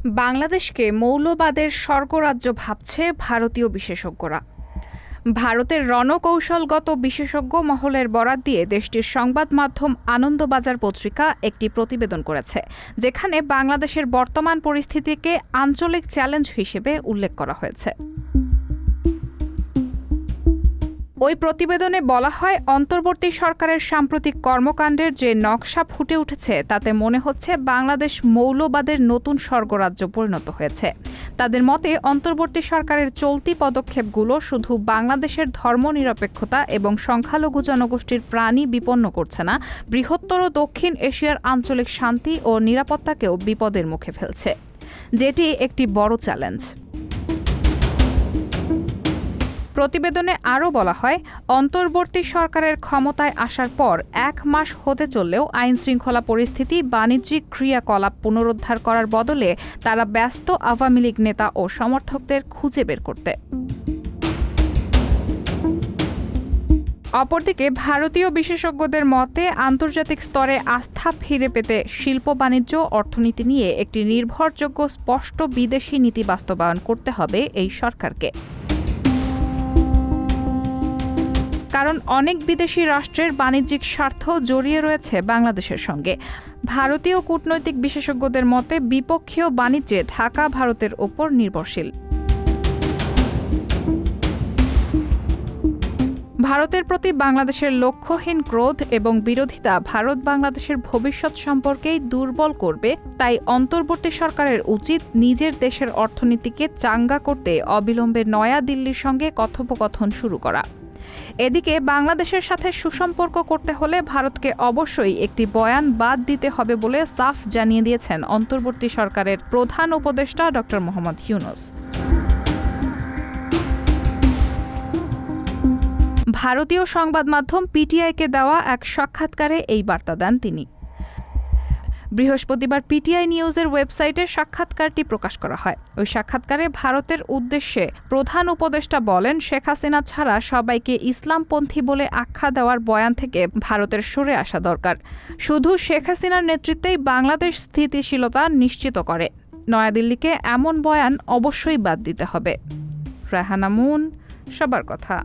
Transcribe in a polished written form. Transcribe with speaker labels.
Speaker 1: বাংলাদেশকে মৌলবাদের স্বর্গরাজ্য ভাবছে ভারতীয় বিশেষজ্ঞরা। ভারতের রণকৌশলগত বিশেষজ্ঞ মহলের বরাত দিয়ে দেশটির সংবাদ মাধ্যম আনন্দবাজার পত্রিকা একটি প্রতিবেদন করেছে, যেখানে বাংলাদেশের বর্তমান পরিস্থিতিকে আঞ্চলিক চ্যালেঞ্জ হিসেবে উল্লেখ করা হয়েছে। ওই প্রতিবেদনে বলা হয়, অন্তর্বর্তী সরকারের সাম্প্রতিক কর্মকাণ্ডের যে নকশা ফুটে উঠেছে তাতে মনে হচ্ছে বাংলাদেশ মৌলবাদের নতুন স্বর্গরাজ্য পরিণত হয়েছে। তাদের মতে, অন্তর্বর্তী সরকারের চলতি পদক্ষেপগুলো শুধু বাংলাদেশের ধর্মনিরপেক্ষতা এবং সংখ্যালঘু জনগোষ্ঠীর প্রাণী বিপন্ন করছে না, বৃহত্তর দক্ষিণ এশিয়ার আঞ্চলিক শান্তি ও নিরাপত্তাকেও বিপদের মুখে ফেলছে, যেটি একটি বড় চ্যালেঞ্জ। প্রতিবেদনে আরও বলা হয়, অন্তর্বর্তী সরকারের ক্ষমতায় আসার পর 1 মাস হতে চললেও আইনশৃঙ্খলা পরিস্থিতি, বাণিজ্যিক ক্রিয়াকলাপ পুনরুদ্ধার করার বদলে তারা ব্যস্ত আওয়ামী লীগ নেতা ও সমর্থকদের খুঁজে বের করতে। অপরদিকে ভারতীয় বিশেষজ্ঞদের মতে, আন্তর্জাতিক স্তরে আস্থা ফিরে পেতে শিল্প, বাণিজ্য, অর্থনীতি নিয়ে একটি নির্ভরযোগ্য স্পষ্ট বিদেশি নীতি বাস্তবায়ন করতে হবে এই সরকারকে। কারণ অনেক বিদেশি রাষ্ট্রের বাণিজ্যিক স্বার্থ জড়িয়ে রয়েছে বাংলাদেশের সঙ্গে। ভারতীয় কূটনৈতিক বিশেষজ্ঞদের মতে, বিপক্ষীয় বাণিজ্যে ঢাকা ভারতের ওপর নির্ভরশীল। ভারতের প্রতি বাংলাদেশের লক্ষ্যহীন ক্রোধ এবং বিরোধিতা ভারত বাংলাদেশের ভবিষ্যৎ সম্পর্কেই দুর্বল করবে। তাই অন্তর্বর্তী সরকারের উচিত নিজের দেশের অর্থনীতিকে চাঙ্গা করতে অবিলম্বে নয়া দিল্লির সঙ্গে কথোপকথন শুরু করা। এদিকে বাংলাদেশের সাথে সুসম্পর্ক করতে হলে ভারতকে অবশ্যই একটি বয়ান বাদ দিতে হবে বলে সাফ জানিয়ে দিয়েছেন অন্তর্বর্তী সরকারের প্রধান উপদেষ্টা ড. মোহাম্মদ ইউনূস। ভারতীয় সংবাদ মাধ্যম পিটিআইকে দেওয়া এক সাক্ষাৎকারে এই বার্তা দেন তিনি। বৃহস্পতিবার পিটিআই নিউজের ওয়েবসাইটে সাক্ষাৎকারটি প্রকাশ করা হয়। ওই সাক্ষাৎকারে ভারতের উদ্দেশ্যে প্রধান উপদেষ্টা বলেন, শেখ হাসিনা ছাড়া সবাইকে ইসলামপন্থী বলে আখ্যা দেওয়ার বয়ান থেকে ভারতের সরে আসা দরকার। শুধু শেখ হাসিনার নেতৃত্বেই বাংলাদেশ স্থিতিশীলতা নিশ্চিত করে। নয়াদিল্লিকে এমন বয়ান অবশ্যই বাদ দিতে হবে। রায়হানা মুন, সবার কথা।